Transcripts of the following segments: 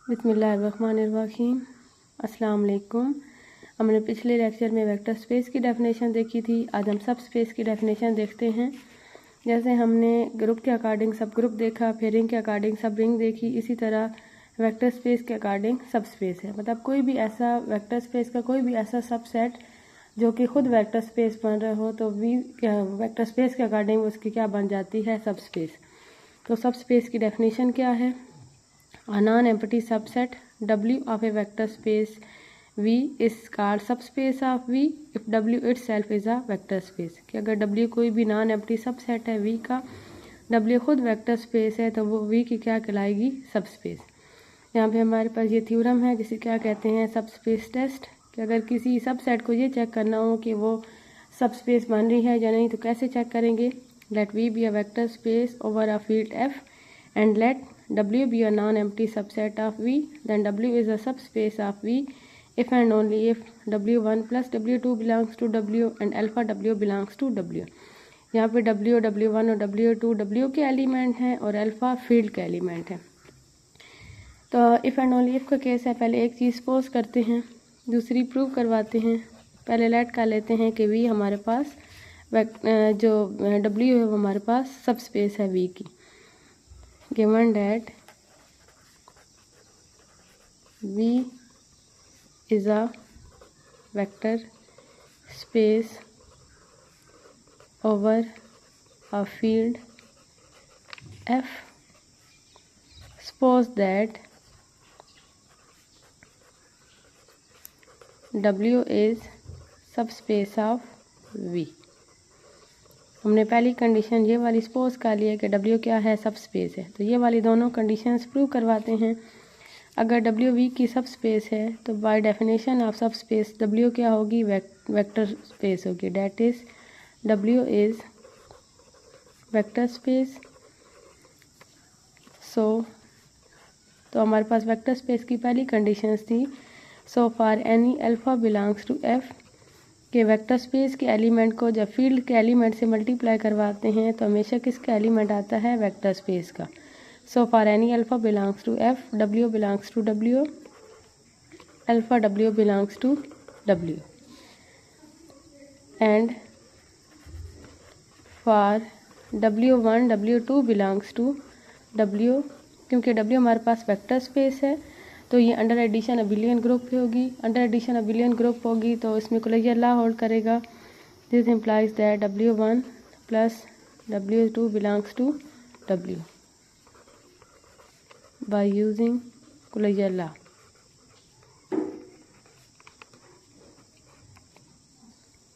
बिस्मिल्लाहिर्रहमानिर्रहीम। अस्सलाम वालेकुम। हमने पिछले लेक्चर में वेक्टर स्पेस की डेफिनेशन देखी थी। आज हम सब स्पेस की डेफिनेशन देखते हैं। जैसे हमने ग्रुप के अकॉर्डिंग सब ग्रुप देखा, फिर रिंग के अकॉर्डिंग सब रिंग देखी, इसी तरह वेक्टर स्पेस के अकॉर्डिंग सब स्पेस है। मतलब कोई भी ऐसा वेक्टर स्पेस का कोई भी ऐसा सबसेट जो कि खुद वेक्टर स्पेस बन रहा हो तो वी वेक्टर स्पेस के अकॉर्डिंग उसकी क्या बन जाती है, सब स्पेस। तो सब स्पेस की डेफिनेशन क्या है? A non-empty subset W of a vector space V is called subspace of V if W itself is a vector space। कि अगर W कोई भी नॉन एम्प्टी सबसेट है V का, W खुद वेक्टर स्पेस है तो वो V की क्या कहलाएगी, सबस्पेस। यहाँ पे हमारे पास ये थ्योरम है जिसे क्या कहते हैं, सबस्पेस टेस्ट। कि अगर किसी सबसेट को ये चेक करना हो कि वो सबस्पेस बन रही है या नहीं तो कैसे चेक करेंगे? Let V be a vector space over a field F and let W be a non-empty subset of V, then W is a subspace of V if and only if W1 plus W2 belongs to W and alpha W belongs to W। यहाँ पे W, W1 और W2 W के element हैं और alpha field के element हैं। तो if and only if का केस है। पहले एक चीज़ सपोज करते हैं, दूसरी प्रूव करवाते हैं। पहले लेट कर लेते हैं कि V हमारे पास जो W है वो हमारे पास सबस्पेस है V की। Given that V is a vector space over a field F, suppose that W is subspace of V। हमने पहली कंडीशन ये वाली सपोज कर लिया कि W क्या है, सब स्पेस है। तो ये वाली दोनों कंडीशंस प्रूव करवाते हैं। अगर W V की सब स्पेस है तो by definition of subspace W क्या होगी, वेक्टर स्पेस होगी। That is W is vector space. तो हमारे पास वेक्टर स्पेस की पहली कंडीशंस थी, so for any alpha belongs to F के वेक्टर स्पेस के एलिमेंट को जब फील्ड के एलिमेंट से मल्टीप्लाई करवाते हैं तो हमेशा किसका एलिमेंट आता है, वेक्टर स्पेस का। So for any alpha belongs to F, W belongs to W, alpha W belongs to W and for W1 W2 belongs to W, क्योंकि W हमारे पास वेक्टर स्पेस है तो ये अंडर एडिशन अबिलियन ग्रुप होगी। Under addition abelian group होगी तो इसमें कोलेजियर लॉ होल्ड करेगा। This implies that W1 plus W2 belongs to W by using closure law.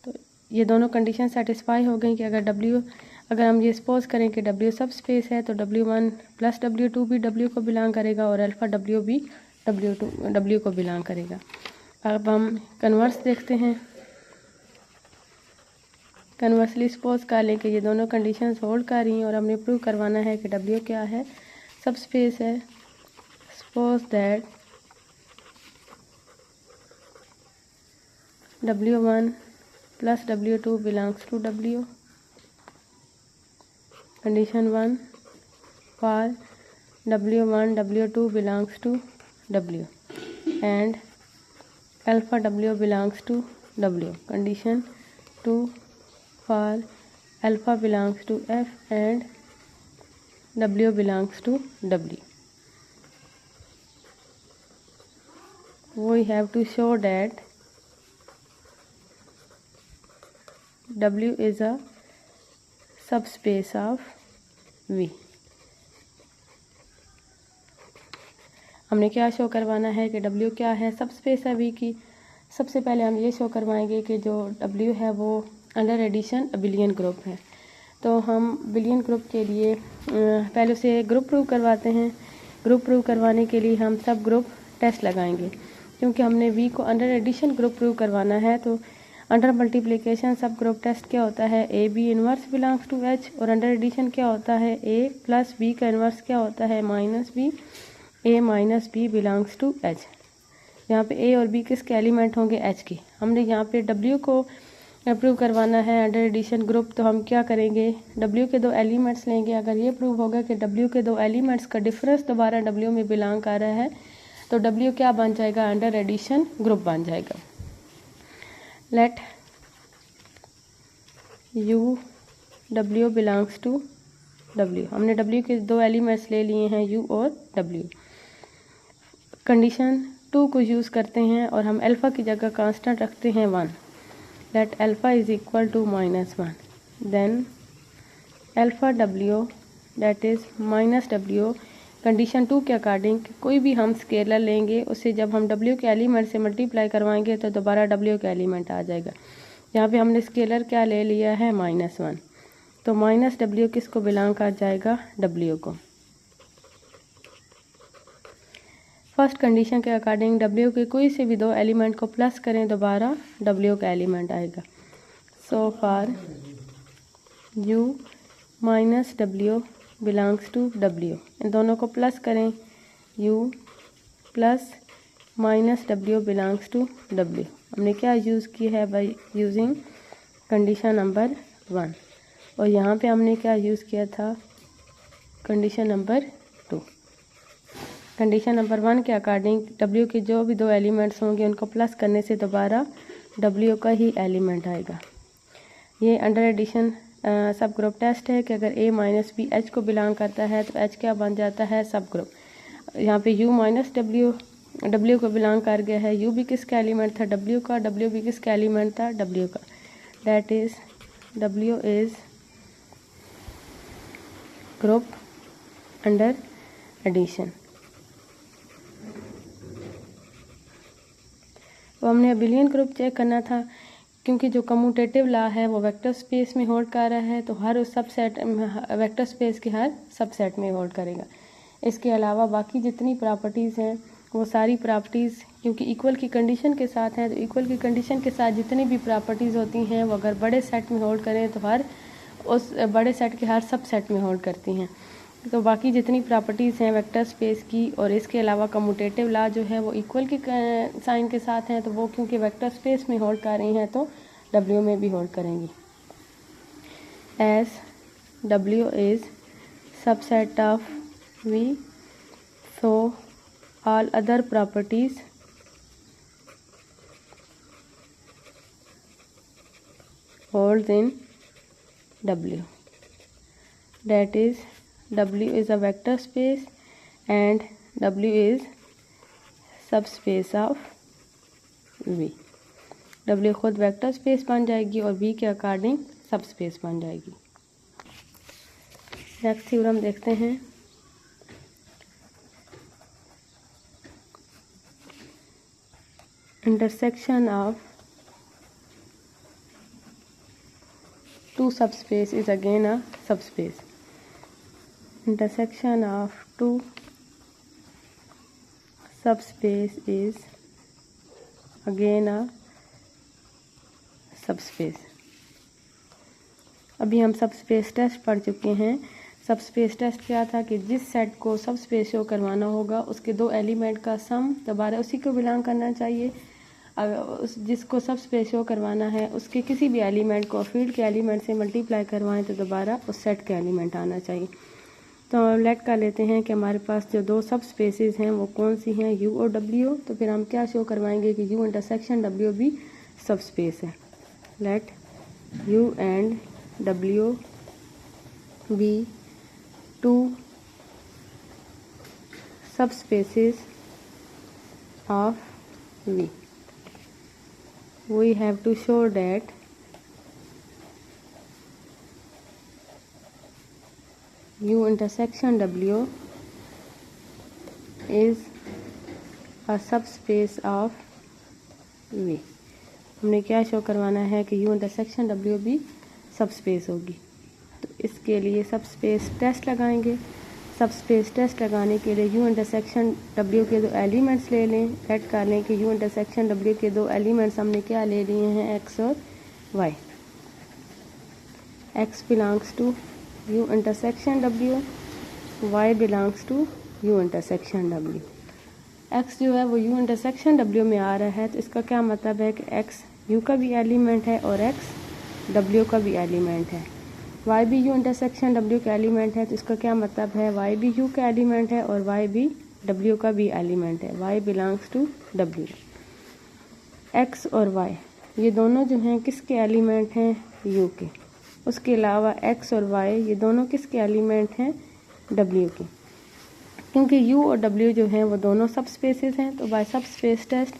तो ये दोनों कंडीशन सेटिस्फाई हो गई कि अगर हम ये सपोज करें कि W सब स्पेस है तो W1 प्लस W2 भी W को बिलोंग करेगा और अल्फा W भी W को बिलोंग करेगा। अब हम कन्वर्स देखते हैं। कन्वर्सली सपोज कर लें कि ये दोनों कंडीशंस होल्ड कर रही हैं और हमने प्रूव करवाना है कि W क्या है, सब स्पेस है। Suppose that W1 plus W2 belongs to W। Condition 1 for W1 W2 belongs to W and alpha W belongs to W। Condition 2 for alpha belongs to F and W belongs to W। We have to show that W is a subspace of V। हमने क्या show करवाना है कि W क्या है, सब space है V की। सबसे पहले हम ये शो करवाएंगे कि जो W है वो अंडर एडिशन अबिलियन ग्रुप है। तो हम बिलियन ग्रुप के लिए पहले से ग्रुप प्रूव करवाते हैं। ग्रुप प्रूव करवाने के लिए हम सब ग्रुप टेस्ट लगाएंगे। क्योंकि हमने V को अंडर एडिशन ग्रुप प्रूव करवाना है तो under multiplication subgroup test क्या होता है, A B inverse belongs to H, और अंडर एडिशन क्या होता है, A प्लस B का इनवर्स क्या होता है, minus B, A minus B belongs to H। यहाँ पे A और B किसके एलिमेंट होंगे, H के। हमने यहाँ पे W को प्रूव करवाना है अंडर एडिशन ग्रुप, तो हम क्या करेंगे, W के दो एलिमेंट्स लेंगे। अगर ये प्रूव होगा कि W के दो एलिमेंट्स का डिफरेंस दोबारा W में बिलोंग कर रहा है तो W क्या बन जाएगा, अंडर एडिशन ग्रुप बन जाएगा। Let U W belongs to W, हमने W के दो एलिमेंट्स ले लिए हैं U और W। कंडीशन 2 को यूज़ करते हैं और हम अल्फ़ा की जगह कांस्टेंट रखते हैं 1। Let alpha is equal to -1, then alpha W that is -W। Condition 2 के अकॉर्डिंग कोई भी हम स्केलर लेंगे उससे जब हम W के एलिमेंट से मल्टीप्लाई करवाएंगे तो दोबारा W का एलिमेंट आ जाएगा। यहाँ पे हमने स्केलर क्या ले लिया है, -1, तो -W किसको बिलोंग कर जाएगा, W को। फर्स्ट कंडीशन के अकॉर्डिंग W के कोई से भी दो एलिमेंट को प्लस करें दोबारा W का एलिमेंट आएगा। So for U -W belongs to W, इन दोनों को प्लस करें, U plus -W belongs to W। हमने क्या यूज़ की है, बाय यूजिंग कंडीशन नंबर 1, और यहाँ पे हमने क्या यूज़ किया था, कंडीशन नंबर 2। कंडीशन नंबर 1 के अकॉर्डिंग W के जो भी दो एलिमेंट्स होंगे उनको प्लस करने से दोबारा W का ही एलिमेंट आएगा। ये अंडर एडिशन सब ग्रुप टेस्ट है कि अगर A माइनस B H को बिलोंग करता है तो H क्या बन जाता है, सब ग्रुप। यहाँ पे U माइनस W को बिलोंग कर गया है। U भी किसका एलिमेंट था, W का। W भी किसका एलिमेंट था, W का। That is W is group under addition. तो हमने अबिलियन ग्रुप चेक करना था, क्योंकि जो कम्यूटेटिव लॉ है वो वेक्टर स्पेस में होल्ड कर रहा है, तो हर उस सबसेट वेक्टर स्पेस के हर सबसेट में होल्ड करेगा। इसके अलावा बाकी जितनी प्रॉपर्टीज़ हैं वो सारी प्रॉपर्टीज़ क्योंकि इक्वल की कंडीशन के साथ हैं, तो इक्वल की कंडीशन के साथ जितनी भी प्रॉपर्टीज़ होती हैं वो अगर बड़े सेट में होल्ड करें तो हर उस बड़े सेट के हर सबसेट में होल्ड करती हैं। तो बाकी जितनी प्रॉपर्टीज़ हैं वेक्टर स्पेस की और इसके अलावा कम्यूटेटिव लॉ जो है वो इक्वल के साइन के साथ हैं, तो वो क्योंकि वेक्टर स्पेस में होल्ड कर रही हैं तो W में भी होल्ड करेंगी। As W is subset of V, so all other properties holds in W, that is W is a vector space and W is subspace of V। W खुद vector space बन जाएगी और V के according subspace बन जाएगी। Next theorem देखते हैं। Intersection of two subspace is again a subspace. Intersection of two subspace is again a subspace. अभी हम सबस्पेस टेस्ट पढ़ चुके हैं। सबस्पेस टेस्ट क्या था कि जिस सेट को सबस्पेस शो करवाना होगा उसके दो एलिमेंट का सम दोबारा उसी को बिलोंग करना चाहिए। अगर उस जिसको सबस्पेस शो करवाना है उसके किसी भी एलिमेंट को फील्ड के एलिमेंट से मल्टीप्लाई करवाएं तो दोबारा उस सेट का एलिमेंट आना चाहिए। तो लेट कर लेते हैं कि हमारे पास जो दो सब स्पेसेस हैं वो कौन सी हैं, U और W। तो फिर हम क्या शो करवाएंगे कि U इंटरसेक्शन W भी सब स्पेस है। Let U and W be two sub spaces of V। We have to show that U intersection W is a subspace of V। हमने क्या शो करवाना है कि U इंटरसेक्शन W भी subspace होगी। तो इसके लिए सबस्पेस टेस्ट लगाएंगे। सबस्पेस टेस्ट लगाने के लिए U इंटरसेक्शन W के दो एलिमेंट्स ले लें। ऐड कर लें कि U इंटरसेक्शन W के दो एलिमेंट्स हमने क्या ले लिए हैं, X और Y। X belongs to U intersection W, Y belongs to U intersection W। X जो है वो U इंटरसेक्शन W में आ रहा है, तो इसका क्या मतलब है कि X U का भी एलिमेंट है और X W का भी एलिमेंट है। Y भी U इंटरसेक्शन W का एलिमेंट है, तो इसका क्या मतलब है, Y भी U का एलिमेंट है और Y भी W का भी एलिमेंट है, Y belongs to W। X और Y ये दोनों जो हैं किसके एलिमेंट हैं, U के। उसके अलावा X और Y ये दोनों किसके एलिमेंट हैं, W के। क्योंकि U और W जो हैं वो दोनों सब स्पेसेस हैं, तो बाय सब स्पेस टेस्ट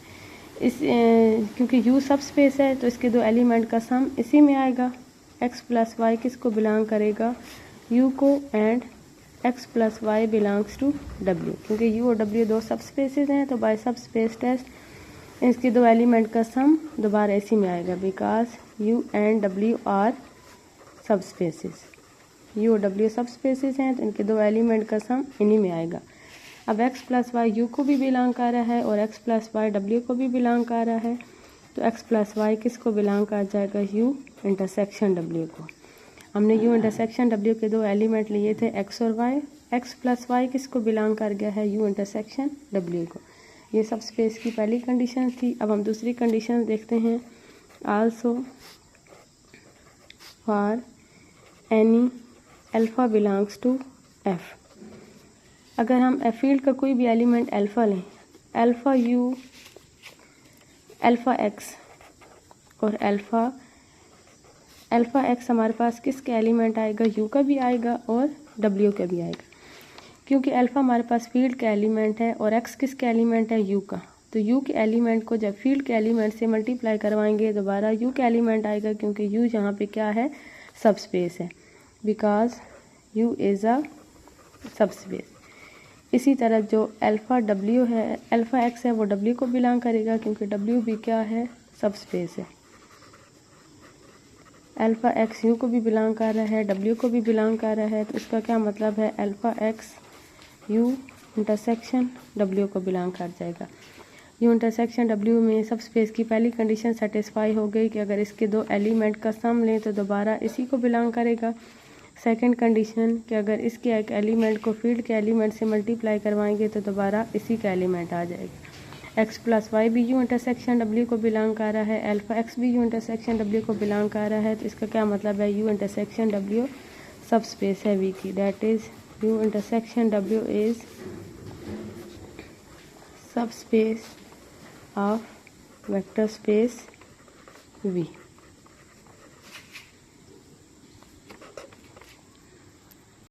क्योंकि U सब स्पेस है तो इसके दो एलिमेंट का सम इसी में आएगा। X प्लस वाई किसको बिलोंग करेगा, U को, and X plus Y belongs to W। क्योंकि U और W दो सब स्पेसेस हैं तो बाय सब स्पेस टेस्ट इसके दो एलिमेंट का सम दोबारा इसी में आएगा, because U and W are subspaces. U और W सब स्पेसेस हैं तो इनके दो एलिमेंट का सम इन्हीं में आएगा। अब x प्लस वाई यू को भी बिलोंग कर रहा है और x प्लस वाई डब्ल्यू को भी बिलोंग कर रहा है, तो x प्लस वाई किसको बिलोंग कर जाएगा, u इंटरसेक्शन w को। हमने u इंटरसेक्शन w के दो एलिमेंट लिए थे x और y, x प्लस वाई किसको बिलोंग कर गया है, u इंटरसेक्शन w को। ये सब स्पेस की पहली कंडीशन थी। अब हम दूसरी कंडीशन देखते हैं, also for any alpha belongs to f। अगर हम फील्ड का कोई भी एलिमेंट अल्फ़ा लें, अल्फ़ा यू, अल्फ़ा एक्स और अल्फ़ा एक्स हमारे पास किसके एलिमेंट आएगा, यू का भी आएगा और डब्ल्यू का भी आएगा। क्योंकि अल्फ़ा हमारे पास फील्ड का एलिमेंट है और एक्स किसके एलिमेंट है, यू का। तो यू के एलिमेंट को जब फील्ड के एलिमेंट से मल्टीप्लाई करवाएंगे दोबारा यू के एलिमेंट आएगा, क्योंकि यू यहाँ पे क्या है, सब स्पेस है, बिकॉज यू इज़ अ सब स्पेस। इसी तरह जो अल्फ़ा डब्ल्यू है, अल्फ़ा एक्स है, वो डब्ल्यू को बिलोंग करेगा क्योंकि डब्ल्यू भी क्या है, सब स्पेस है। अल्फ़ा एक्स यू को भी बिलोंग कर रहा है, डब्ल्यू को भी बिलोंग कर रहा है, तो इसका क्या मतलब है, alpha x you intersection W को बिलोंग कर जाएगा। यू इंटरसेक्शन डब्ल्यू में सब स्पेस की पहली कंडीशन सेटिस्फाई हो गई कि अगर इसके दो एलिमेंट का सम लें तो दोबारा इसी को बिलोंग करेगा। सेकंड कंडीशन कि अगर इसके एक एलिमेंट को फील्ड के एलिमेंट से मल्टीप्लाई करवाएंगे तो दोबारा इसी का एलिमेंट आ जाएगा। एक्स प्लस वाई भी यू इंटरसेक्शन डब्ल्यू को बिलोंग कर रहा है, अल्फ़ा एक्स भी यू इंटरसेक्शन डब्ल्यू को बिलोंग कर रहा है, तो इसका क्या मतलब है, U intersection W sub space है वी की, that is U intersection W is sub space of vector space we.